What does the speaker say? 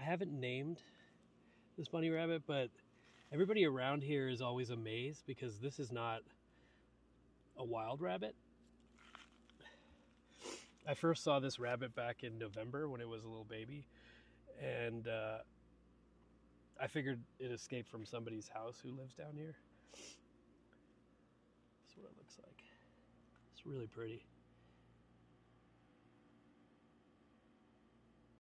haven't named this bunny rabbit, but everybody around here is always amazed because this is not a wild rabbit. I first saw this rabbit back in November when it was a little baby, and I figured it escaped from somebody's house who lives down here. That's what it looks like. It's really pretty.